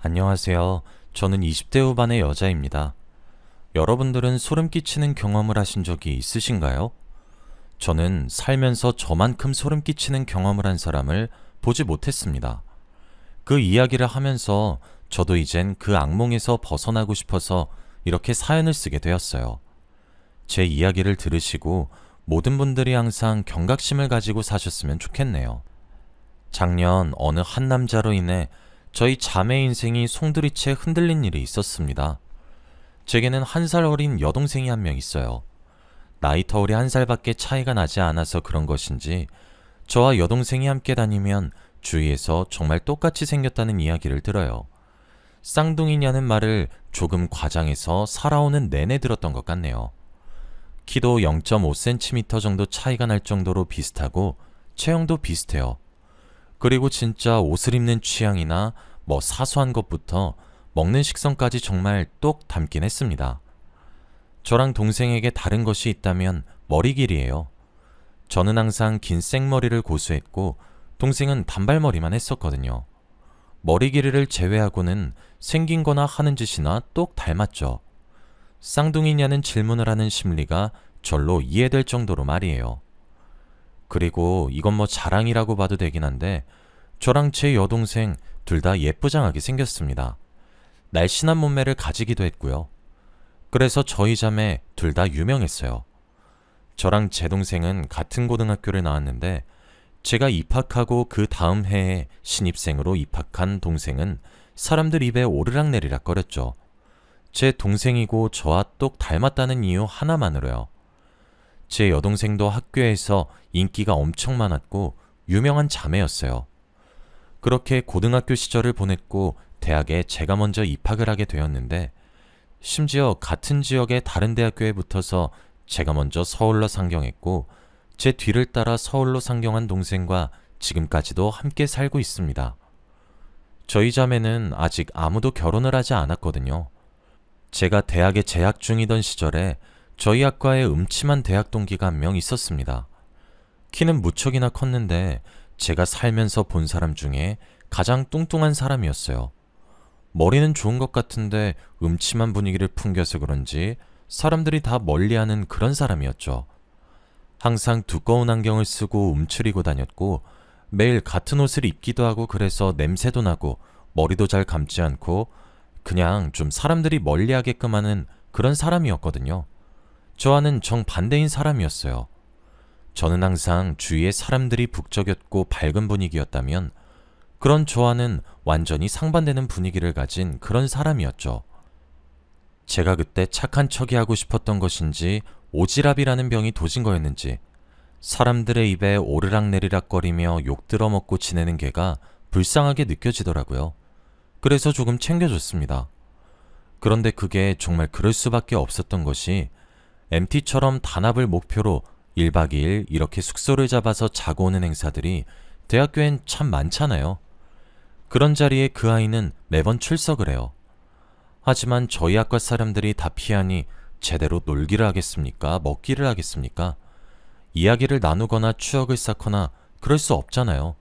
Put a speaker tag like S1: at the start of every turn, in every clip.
S1: 안녕하세요. 저는 20대 후반의 여자입니다. 여러분들은 소름 끼치는 경험을 하신 적이 있으신가요? 저는 살면서 저만큼 소름 끼치는 경험을 한 사람을 보지 못했습니다. 그 이야기를 하면서 저도 이젠 그 악몽에서 벗어나고 싶어서 이렇게 사연을 쓰게 되었어요. 제 이야기를 들으시고 모든 분들이 항상 경각심을 가지고 사셨으면 좋겠네요. 작년 어느 한 남자로 인해 저희 자매 인생이 송두리째 흔들린 일이 있었습니다. 제게는 한 살 어린 여동생이 한 명 있어요. 나이 터울이 한 살밖에 차이가 나지 않아서 그런 것인지 저와 여동생이 함께 다니면 주위에서 정말 똑같이 생겼다는 이야기를 들어요. 쌍둥이냐는 말을 조금 과장해서 살아오는 내내 들었던 것 같네요. 키도 0.5cm 정도 차이가 날 정도로 비슷하고 체형도 비슷해요. 그리고 진짜 옷을 입는 취향이나 사소한 것부터 먹는 식성까지 정말 똑 닮긴 했습니다. 저랑 동생에게 다른 것이 있다면 머리 길이에요. 저는 항상 긴 생머리를 고수했고 동생은 단발머리만 했었거든요. 머리 길이를 제외하고는 생긴 거나 하는 짓이나 똑 닮았죠. 쌍둥이냐는 질문을 하는 심리가 절로 이해될 정도로 말이에요. 그리고 이건 자랑이라고 봐도 되긴 한데 저랑 제 여동생 둘 다 예쁘장하게 생겼습니다. 날씬한 몸매를 가지기도 했고요. 그래서 저희 자매 둘 다 유명했어요. 저랑 제 동생은 같은 고등학교를 나왔는데 제가 입학하고 그 다음 해에 신입생으로 입학한 동생은 사람들 입에 오르락내리락 거렸죠. 제 동생이고 저와 똑 닮았다는 이유 하나만으로요. 제 여동생도 학교에서 인기가 엄청 많았고 유명한 자매였어요. 그렇게 고등학교 시절을 보냈고 대학에 제가 먼저 입학을 하게 되었는데 심지어 같은 지역의 다른 대학교에 붙어서 제가 먼저 서울로 상경했고 제 뒤를 따라 서울로 상경한 동생과 지금까지도 함께 살고 있습니다. 저희 자매는 아직 아무도 결혼을 하지 않았거든요. 제가 대학에 재학 중이던 시절에 저희 학과에 음침한 대학 동기가 한 명 있었습니다. 키는 무척이나 컸는데 제가 살면서 본 사람 중에 가장 뚱뚱한 사람이었어요. 머리는 좋은 것 같은데 음침한 분위기를 풍겨서 그런지 사람들이 다 멀리하는 그런 사람이었죠. 항상 두꺼운 안경을 쓰고 움츠리고 다녔고 매일 같은 옷을 입기도 하고 그래서 냄새도 나고 머리도 잘 감지 않고 그냥 좀 사람들이 멀리하게끔 하는 그런 사람이었거든요. 저와는 정반대인 사람이었어요. 저는 항상 주위에 사람들이 북적였고 밝은 분위기였다면 그런 저와는 완전히 상반되는 분위기를 가진 그런 사람이었죠. 제가 그때 착한 척이 하고 싶었던 것인지 오지랖이라는 병이 도진 거였는지 사람들의 입에 오르락내리락거리며 욕 들어먹고 지내는 게가 불쌍하게 느껴지더라고요. 그래서 조금 챙겨줬습니다. 그런데 그게 정말 그럴 수밖에 없었던 것이 MT처럼 단합을 목표로 1박 2일 이렇게 숙소를 잡아서 자고 오는 행사들이 대학교엔 참 많잖아요. 그런 자리에 그 아이는 매번 출석을 해요. 하지만 저희 학과 사람들이 다 피하니 제대로 놀기를 하겠습니까? 먹기를 하겠습니까? 이야기를 나누거나 추억을 쌓거나 그럴 수 없잖아요.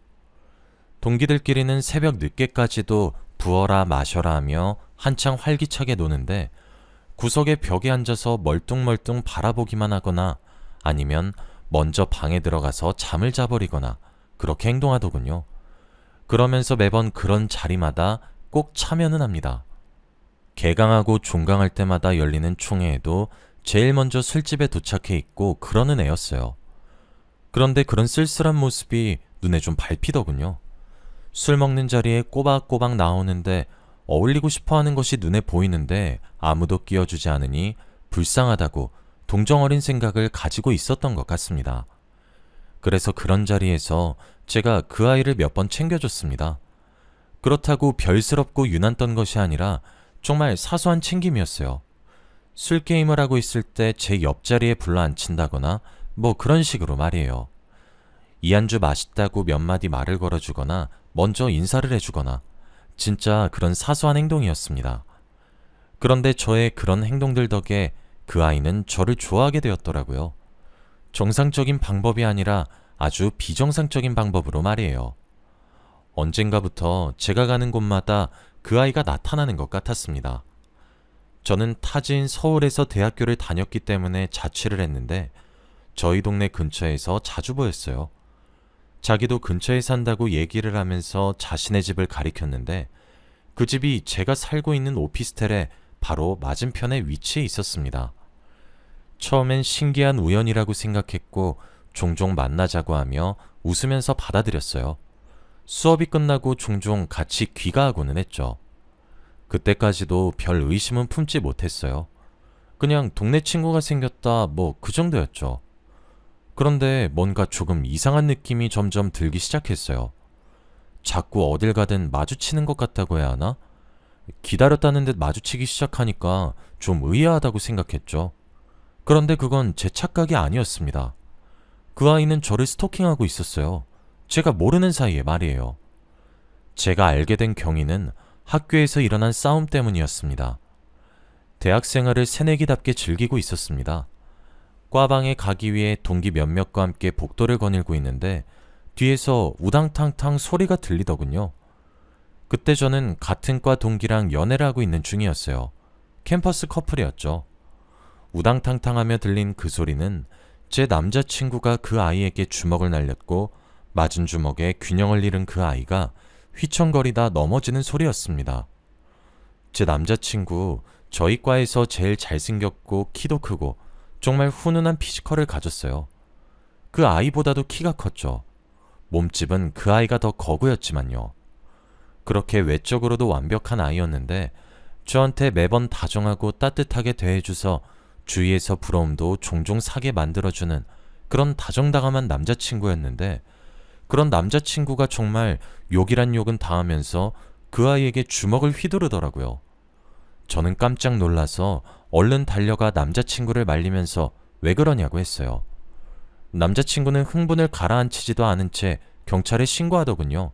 S1: 동기들끼리는 새벽 늦게까지도 부어라 마셔라 하며 한창 활기차게 노는데 구석의 벽에 앉아서 멀뚱멀뚱 바라보기만 하거나 아니면 먼저 방에 들어가서 잠을 자버리거나 그렇게 행동하더군요. 그러면서 매번 그런 자리마다 꼭 참여는 합니다. 개강하고 종강할 때마다 열리는 총회에도 제일 먼저 술집에 도착해 있고 그러는 애였어요. 그런데 그런 쓸쓸한 모습이 눈에 좀 밟히더군요. 술 먹는 자리에 꼬박꼬박 나오는데 어울리고 싶어하는 것이 눈에 보이는데 아무도 끼워주지 않으니 불쌍하다고 동정어린 생각을 가지고 있었던 것 같습니다. 그래서 그런 자리에서 제가 그 아이를 몇 번 챙겨줬습니다. 그렇다고 별스럽고 유난 떤 것이 아니라 정말 사소한 챙김이었어요. 술 게임을 하고 있을 때 제 옆자리에 불러 앉힌다거나 그런 식으로 말이에요. 이 안주 맛있다고 몇 마디 말을 걸어주거나 먼저 인사를 해주거나 진짜 그런 사소한 행동이었습니다. 그런데 저의 그런 행동들 덕에 그 아이는 저를 좋아하게 되었더라고요. 정상적인 방법이 아니라 아주 비정상적인 방법으로 말이에요. 언젠가부터 제가 가는 곳마다 그 아이가 나타나는 것 같았습니다. 저는 타지인 서울에서 대학교를 다녔기 때문에 자취를 했는데 저희 동네 근처에서 자주 보였어요. 자기도 근처에 산다고 얘기를 하면서 자신의 집을 가리켰는데 그 집이 제가 살고 있는 오피스텔의 바로 맞은편에 위치해 있었습니다. 처음엔 신기한 우연이라고 생각했고 종종 만나자고 하며 웃으면서 받아들였어요. 수업이 끝나고 종종 같이 귀가하고는 했죠. 그때까지도 별 의심은 품지 못했어요. 그냥 동네 친구가 생겼다 뭐 그 정도였죠. 그런데 뭔가 조금 이상한 느낌이 점점 들기 시작했어요. 자꾸 어딜 가든 마주치는 것 같다고 해야 하나? 기다렸다는 듯 마주치기 시작하니까 좀 의아하다고 생각했죠. 그런데 그건 제 착각이 아니었습니다. 그 아이는 저를 스토킹하고 있었어요. 제가 모르는 사이에 말이에요. 제가 알게 된 경위는 학교에서 일어난 싸움 때문이었습니다. 대학 생활을 새내기답게 즐기고 있었습니다. 과방에 가기 위해 동기 몇몇과 함께 복도를 거닐고 있는데 뒤에서 우당탕탕 소리가 들리더군요. 그때 저는 같은 과 동기랑 연애를 하고 있는 중이었어요. 캠퍼스 커플이었죠. 우당탕탕하며 들린 그 소리는 제 남자친구가 그 아이에게 주먹을 날렸고 맞은 주먹에 균형을 잃은 그 아이가 휘청거리다 넘어지는 소리였습니다. 제 남자친구, 저희 과에서 제일 잘생겼고 키도 크고 정말 훈훈한 피지컬을 가졌어요. 그 아이보다도 키가 컸죠. 몸집은 그 아이가 더 거구였지만요. 그렇게 외적으로도 완벽한 아이였는데 저한테 매번 다정하고 따뜻하게 대해줘서 주위에서 부러움도 종종 사게 만들어주는 그런 다정다감한 남자친구였는데 그런 남자친구가 정말 욕이란 욕은 다 하면서 그 아이에게 주먹을 휘두르더라고요. 저는 깜짝 놀라서 얼른 달려가 남자친구를 말리면서 왜 그러냐고 했어요. 남자친구는 흥분을 가라앉히지도 않은 채 경찰에 신고하더군요.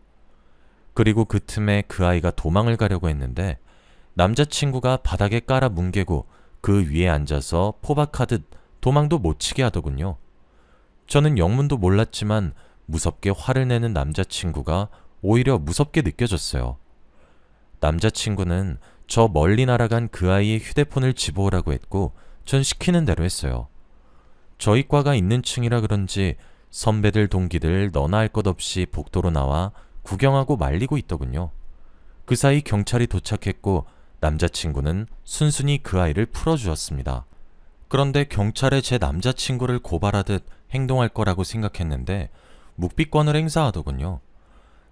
S1: 그리고 그 틈에 그 아이가 도망을 가려고 했는데 남자친구가 바닥에 깔아 뭉개고 그 위에 앉아서 포박하듯 도망도 못 치게 하더군요. 저는 영문도 몰랐지만 무섭게 화를 내는 남자친구가 오히려 무섭게 느껴졌어요. 남자친구는 저 멀리 날아간 그 아이의 휴대폰을 집어오라고 했고 전 시키는 대로 했어요. 저희 과가 있는 층이라 그런지 선배들 동기들 너나 할 것 없이 복도로 나와 구경하고 말리고 있더군요. 그 사이 경찰이 도착했고 남자친구는 순순히 그 아이를 풀어주었습니다. 그런데 경찰에 제 남자친구를 고발하듯 행동할 거라고 생각했는데 묵비권을 행사하더군요.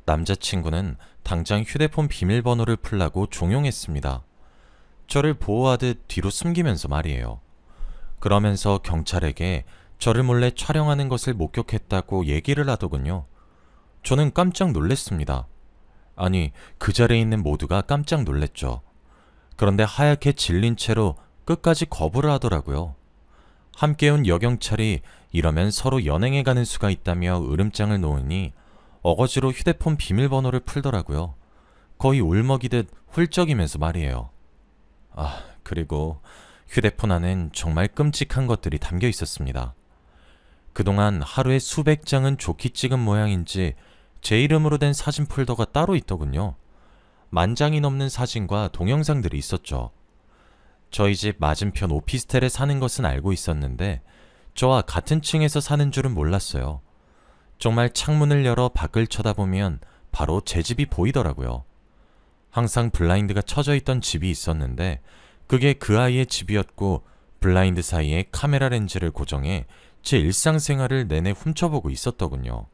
S1: 남자친구는 당장 휴대폰 비밀번호를 풀라고 종용했습니다. 저를 보호하듯 뒤로 숨기면서 말이에요. 그러면서 경찰에게 저를 몰래 촬영하는 것을 목격했다고 얘기를 하더군요. 저는 깜짝 놀랐습니다. 아니, 그 자리에 있는 모두가 깜짝 놀랐죠. 그런데 하얗게 질린 채로 끝까지 거부를 하더라고요. 함께 온 여경찰이 이러면 서로 연행해 가는 수가 있다며 으름장을 놓으니 어거지로 휴대폰 비밀번호를 풀더라고요. 거의 울먹이듯 훌쩍이면서 말이에요. 그리고 휴대폰 안엔 정말 끔찍한 것들이 담겨 있었습니다. 그동안 하루에 수백 장은 좋게 찍은 모양인지 제 이름으로 된 사진 폴더가 따로 있더군요. 10,000장이 넘는 사진과 동영상들이 있었죠. 저희 집 맞은편 오피스텔에 사는 것은 알고 있었는데 저와 같은 층에서 사는 줄은 몰랐어요. 정말 창문을 열어 밖을 쳐다보면 바로 제 집이 보이더라고요. 항상 블라인드가 쳐져 있던 집이 있었는데 그게 그 아이의 집이었고 블라인드 사이에 카메라 렌즈를 고정해 제 일상생활을 내내 훔쳐보고 있었더군요.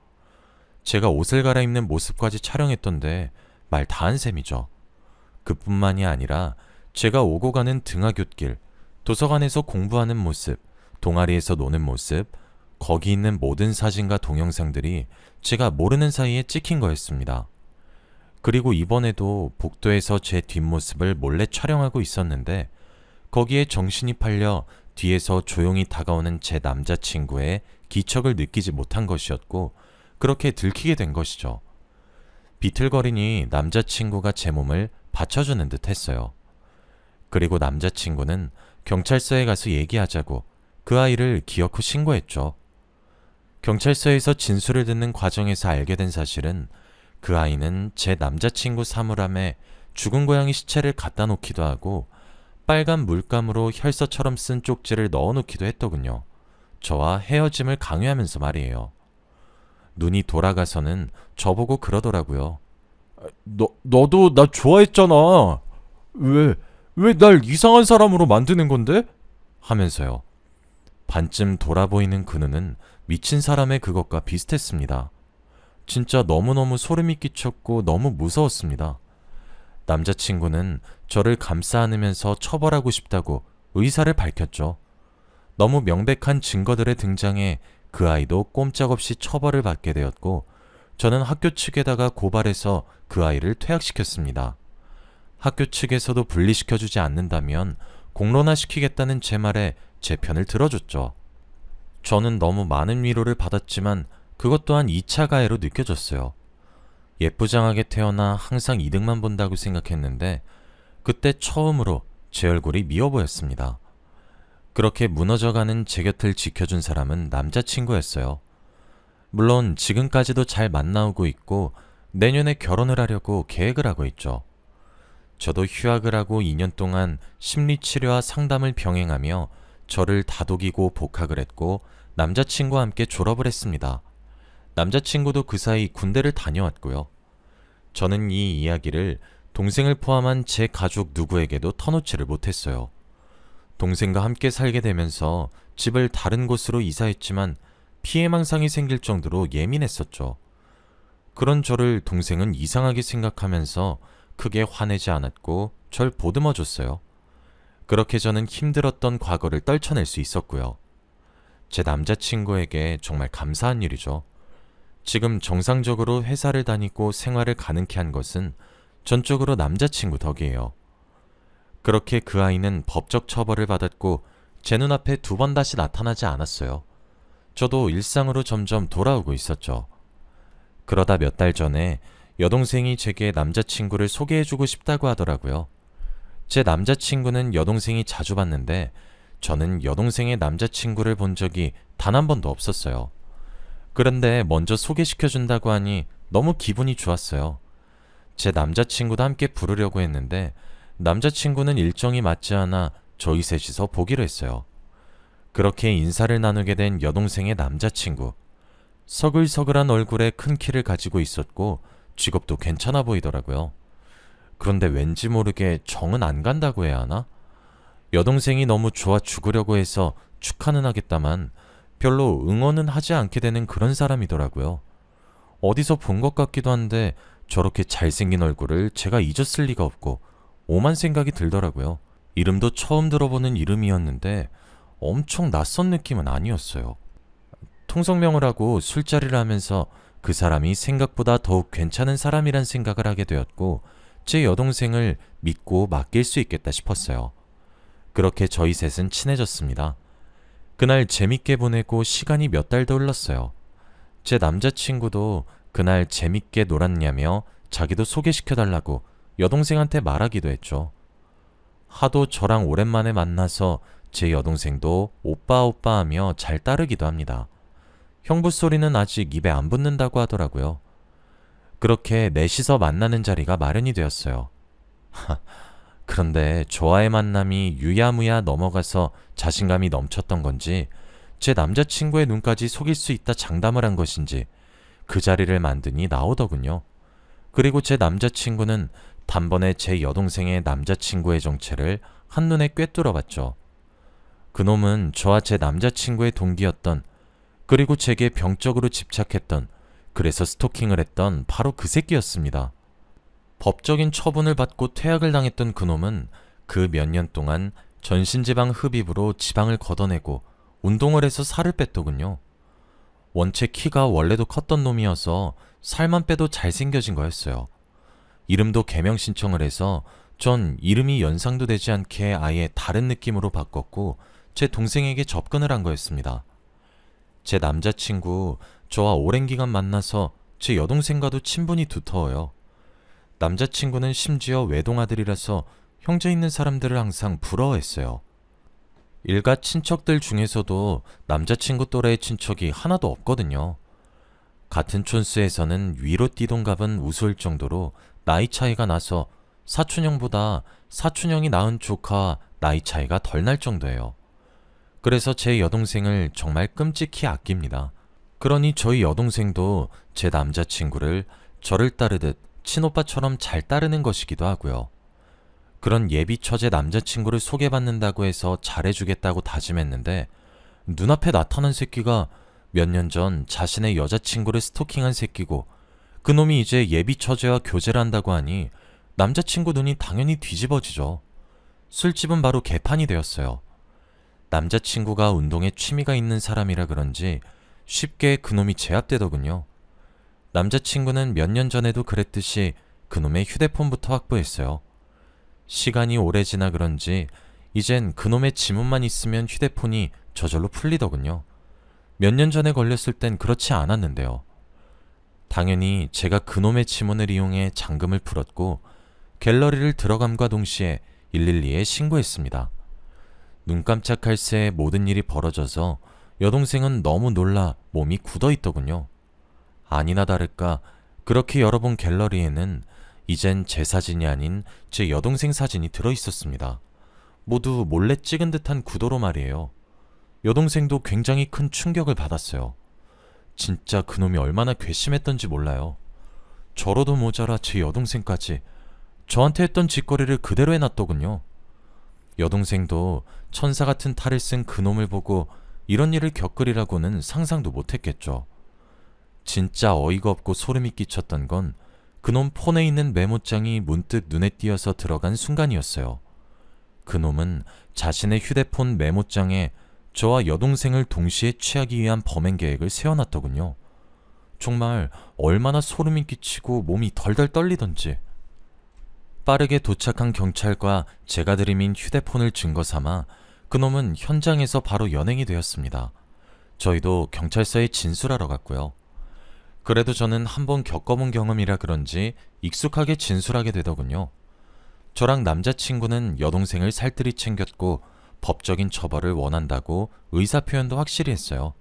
S1: 제가 옷을 갈아입는 모습까지 촬영했던데 말 다 한 셈이죠. 그뿐만이 아니라 제가 오고 가는 등하굣길, 도서관에서 공부하는 모습, 동아리에서 노는 모습, 거기 있는 모든 사진과 동영상들이 제가 모르는 사이에 찍힌 거였습니다. 그리고 이번에도 복도에서 제 뒷모습을 몰래 촬영하고 있었는데 거기에 정신이 팔려 뒤에서 조용히 다가오는 제 남자친구의 기척을 느끼지 못한 것이었고 그렇게 들키게 된 것이죠. 비틀거리니 남자친구가 제 몸을 받쳐주는 듯 했어요. 그리고 남자친구는 경찰서에 가서 얘기하자고 그 아이를 기어코 신고했죠. 경찰서에서 진술을 듣는 과정에서 알게 된 사실은 그 아이는 제 남자친구 사물함에 죽은 고양이 시체를 갖다 놓기도 하고 빨간 물감으로 혈서처럼 쓴 쪽지를 넣어놓기도 했더군요. 저와 헤어짐을 강요하면서 말이에요. 눈이 돌아가서는 저보고 그러더라고요. 너도 나 좋아했잖아. 왜 날 이상한 사람으로 만드는 건데? 하면서요. 반쯤 돌아보이는 그 눈은 미친 사람의 그것과 비슷했습니다. 진짜 너무너무 소름이 끼쳤고 너무 무서웠습니다. 남자친구는 저를 감싸 안으면서 처벌하고 싶다고 의사를 밝혔죠. 너무 명백한 증거들의 등장에 그 아이도 꼼짝없이 처벌을 받게 되었고 저는 학교 측에다가 고발해서 그 아이를 퇴학시켰습니다. 학교 측에서도 분리시켜주지 않는다면 공론화시키겠다는 제 말에 제 편을 들어줬죠. 저는 너무 많은 위로를 받았지만 그것 또한 2차 가해로 느껴졌어요. 예쁘장하게 태어나 항상 이득만 본다고 생각했는데 그때 처음으로 제 얼굴이 미워 보였습니다. 그렇게 무너져가는 제 곁을 지켜준 사람은 남자친구였어요. 물론 지금까지도 잘 만나오고 있고 내년에 결혼을 하려고 계획을 하고 있죠. 저도 휴학을 하고 2년 동안 심리치료와 상담을 병행하며 저를 다독이고 복학을 했고 남자친구와 함께 졸업을 했습니다. 남자친구도 그 사이 군대를 다녀왔고요. 저는 이 이야기를 동생을 포함한 제 가족 누구에게도 터놓지를 못했어요. 동생과 함께 살게 되면서 집을 다른 곳으로 이사했지만 피해망상이 생길 정도로 예민했었죠. 그런 저를 동생은 이상하게 생각하면서 크게 화내지 않았고 절 보듬어줬어요. 그렇게 저는 힘들었던 과거를 떨쳐낼 수 있었고요. 제 남자친구에게 정말 감사한 일이죠. 지금 정상적으로 회사를 다니고 생활을 가능케 한 것은 전적으로 남자친구 덕이에요. 그렇게 그 아이는 법적 처벌을 받았고 제 눈앞에 2번 다시 나타나지 않았어요. 저도 일상으로 점점 돌아오고 있었죠. 그러다 몇 달 전에 여동생이 제게 남자친구를 소개해주고 싶다고 하더라고요. 제 남자친구는 여동생이 자주 봤는데 저는 여동생의 남자친구를 본 적이 단 한 번도 없었어요. 그런데 먼저 소개시켜준다고 하니 너무 기분이 좋았어요. 제 남자친구도 함께 부르려고 했는데 남자친구는 일정이 맞지 않아 저희 셋이서 보기로 했어요. 그렇게 인사를 나누게 된 여동생의 남자친구. 서글서글한 얼굴에 큰 키를 가지고 있었고 직업도 괜찮아 보이더라고요. 그런데 왠지 모르게 정은 안 간다고 해야 하나? 여동생이 너무 좋아 죽으려고 해서 축하는 하겠다만 별로 응원은 하지 않게 되는 그런 사람이더라고요. 어디서 본 것 같기도 한데 저렇게 잘생긴 얼굴을 제가 잊었을 리가 없고 오만 생각이 들더라고요. 이름도 처음 들어보는 이름이었는데 엄청 낯선 느낌은 아니었어요. 통성명을 하고 술자리를 하면서 그 사람이 생각보다 더욱 괜찮은 사람이란 생각을 하게 되었고 제 여동생을 믿고 맡길 수 있겠다 싶었어요. 그렇게 저희 셋은 친해졌습니다. 그날 재밌게 보내고 시간이 몇 달도 흘렀어요. 제 남자친구도 그날 재밌게 놀았냐며 자기도 소개시켜달라고 여동생한테 말하기도 했죠. 하도 저랑 오랜만에 만나서 제 여동생도 오빠 오빠 하며 잘 따르기도 합니다. 형부 소리는 아직 입에 안 붙는다고 하더라고요. 그렇게 넷이서 만나는 자리가 마련이 되었어요. 그런데 저와의 만남이 유야무야 넘어가서 자신감이 넘쳤던 건지 제 남자친구의 눈까지 속일 수 있다 장담을 한 것인지 그 자리를 만드니 나오더군요. 그리고 제 남자친구는 단번에 제 여동생의 남자친구의 정체를 한눈에 꿰뚫어 봤죠. 그놈은 저와 제 남자친구의 동기였던, 그리고 제게 병적으로 집착했던, 그래서 스토킹을 했던 바로 그 새끼였습니다. 법적인 처분을 받고 퇴학을 당했던 그놈은 그 몇 년 동안 전신지방 흡입으로 지방을 걷어내고 운동을 해서 살을 뺐더군요. 원체 키가 원래도 컸던 놈이어서 살만 빼도 잘생겨진 거였어요. 이름도 개명 신청을 해서 전 이름이 연상도 되지 않게 아예 다른 느낌으로 바꿨고 제 동생에게 접근을 한 거였습니다. 제 남자친구 저와 오랜 기간 만나서 제 여동생과도 친분이 두터워요. 남자친구는 심지어 외동아들이라서 형제 있는 사람들을 항상 부러워했어요. 일가 친척들 중에서도 남자친구 또래의 친척이 하나도 없거든요. 같은 촌수에서는 위로 뛰동갑은 우스울 정도로 나이 차이가 나서 사촌형보다 사촌형이 낳은 조카와 나이 차이가 덜 날 정도예요. 그래서 제 여동생을 정말 끔찍히 아낍니다. 그러니 저희 여동생도 제 남자친구를 저를 따르듯 친오빠처럼 잘 따르는 것이기도 하고요. 그런 예비 처제 남자친구를 소개받는다고 해서 잘해주겠다고 다짐했는데 눈앞에 나타난 새끼가 몇 년 전 자신의 여자친구를 스토킹한 새끼고 그놈이 이제 예비 처제와 교제를 한다고 하니 남자친구 눈이 당연히 뒤집어지죠. 술집은 바로 개판이 되었어요. 남자친구가 운동에 취미가 있는 사람이라 그런지 쉽게 그놈이 제압되더군요. 남자친구는 몇 년 전에도 그랬듯이 그놈의 휴대폰부터 확보했어요. 시간이 오래 지나 그런지 이젠 그놈의 지문만 있으면 휴대폰이 저절로 풀리더군요. 몇 년 전에 걸렸을 땐 그렇지 않았는데요. 당연히 제가 그놈의 지문을 이용해 잠금을 풀었고 갤러리를 들어감과 동시에 112에 신고했습니다. 눈 깜짝할 새에 모든 일이 벌어져서 여동생은 너무 놀라 몸이 굳어있더군요. 아니나 다를까 그렇게 열어본 갤러리에는 이젠 제 사진이 아닌 제 여동생 사진이 들어있었습니다. 모두 몰래 찍은 듯한 구도로 말이에요. 여동생도 굉장히 큰 충격을 받았어요. 진짜 그놈이 얼마나 괘씸했던지 몰라요. 저로도 모자라 제 여동생까지 저한테 했던 짓거리를 그대로 해놨더군요. 여동생도 천사 같은 탈을 쓴 그놈을 보고 이런 일을 겪으리라고는 상상도 못했겠죠. 진짜 어이가 없고 소름이 끼쳤던 건 그놈 폰에 있는 메모장이 문득 눈에 띄어서 들어간 순간이었어요. 그놈은 자신의 휴대폰 메모장에 저와 여동생을 동시에 취하기 위한 범행 계획을 세워놨더군요. 정말 얼마나 소름이 끼치고 몸이 덜덜 떨리던지. 빠르게 도착한 경찰과 제가 들이민 휴대폰을 증거 삼아 그놈은 현장에서 바로 연행이 되었습니다. 저희도 경찰서에 진술하러 갔고요. 그래도 저는 한번 겪어본 경험이라 그런지 익숙하게 진술하게 되더군요. 저랑 남자친구는 여동생을 살뜰히 챙겼고 법적인 처벌을 원한다고 의사표현도 확실히 했어요.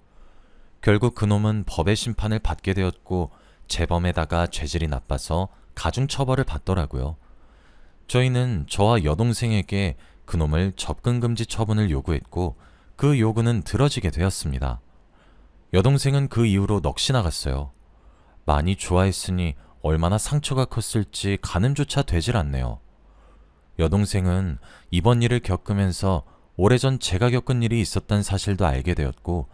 S1: 결국 그놈은 법의 심판을 받게 되었고 재범에다가 죄질이 나빠서 가중처벌을 받더라고요. 저희는 저와 여동생에게 그놈을 접근금지 처분을 요구했고 그 요구는 들어지게 되었습니다. 여동생은 그 이후로 넋이 나갔어요. 많이 좋아했으니 얼마나 상처가 컸을지 가늠조차 되질 않네요. 여동생은 이번 일을 겪으면서 오래전 제가 겪은 일이 있었다는 사실도 알게 되었고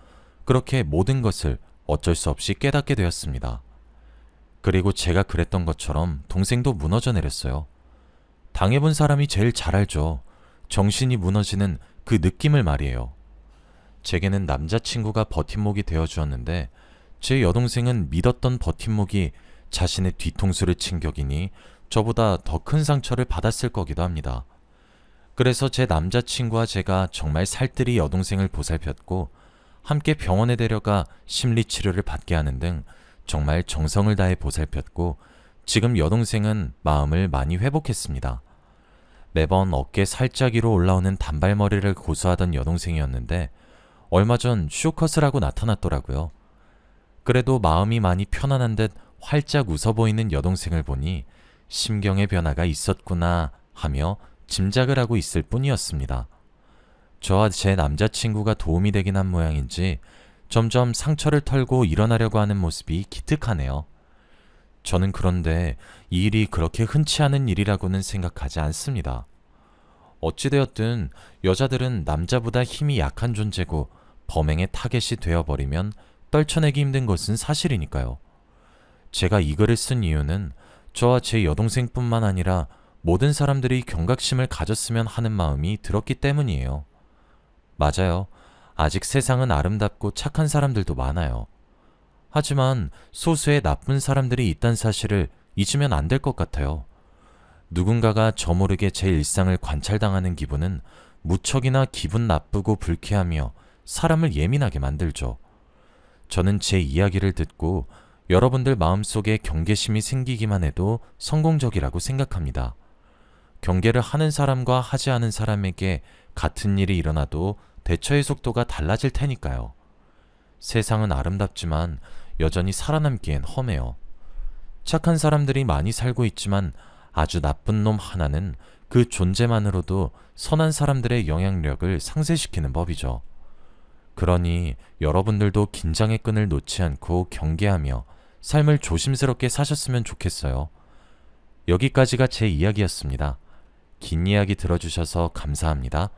S1: 그렇게 모든 것을 어쩔 수 없이 깨닫게 되었습니다. 그리고 제가 그랬던 것처럼 동생도 무너져 내렸어요. 당해본 사람이 제일 잘 알죠. 정신이 무너지는 그 느낌을 말이에요. 제게는 남자친구가 버팀목이 되어주었는데 제 여동생은 믿었던 버팀목이 자신의 뒤통수를 친 격이니 저보다 더 큰 상처를 받았을 거기도 합니다. 그래서 제 남자친구와 제가 정말 살뜰히 여동생을 보살폈고 함께 병원에 데려가 심리치료를 받게 하는 등 정말 정성을 다해 보살폈고 지금 여동생은 마음을 많이 회복했습니다. 매번 어깨 살짝 위로 올라오는 단발머리를 고수하던 여동생이었는데 얼마 전 쇼컷을 하고 나타났더라고요. 그래도 마음이 많이 편안한 듯 활짝 웃어 보이는 여동생을 보니 심경의 변화가 있었구나 하며 짐작을 하고 있을 뿐이었습니다. 저와 제 남자친구가 도움이 되긴 한 모양인지 점점 상처를 털고 일어나려고 하는 모습이 기특하네요. 저는 그런데 이 일이 그렇게 흔치 않은 일이라고는 생각하지 않습니다. 어찌되었든 여자들은 남자보다 힘이 약한 존재고 범행의 타겟이 되어버리면 떨쳐내기 힘든 것은 사실이니까요. 제가 이 글을 쓴 이유는 저와 제 여동생뿐만 아니라 모든 사람들이 경각심을 가졌으면 하는 마음이 들었기 때문이에요. 맞아요. 아직 세상은 아름답고 착한 사람들도 많아요. 하지만 소수의 나쁜 사람들이 있다는 사실을 잊으면 안 될 것 같아요. 누군가가 저 모르게 제 일상을 관찰당하는 기분은 무척이나 기분 나쁘고 불쾌하며 사람을 예민하게 만들죠. 저는 제 이야기를 듣고 여러분들 마음속에 경계심이 생기기만 해도 성공적이라고 생각합니다. 경계를 하는 사람과 하지 않은 사람에게 같은 일이 일어나도 대처의 속도가 달라질 테니까요. 세상은 아름답지만 여전히 살아남기엔 험해요. 착한 사람들이 많이 살고 있지만 아주 나쁜 놈 하나는 그 존재만으로도 선한 사람들의 영향력을 상쇄시키는 법이죠. 그러니 여러분들도 긴장의 끈을 놓지 않고 경계하며 삶을 조심스럽게 사셨으면 좋겠어요. 여기까지가 제 이야기였습니다. 긴 이야기 들어주셔서 감사합니다.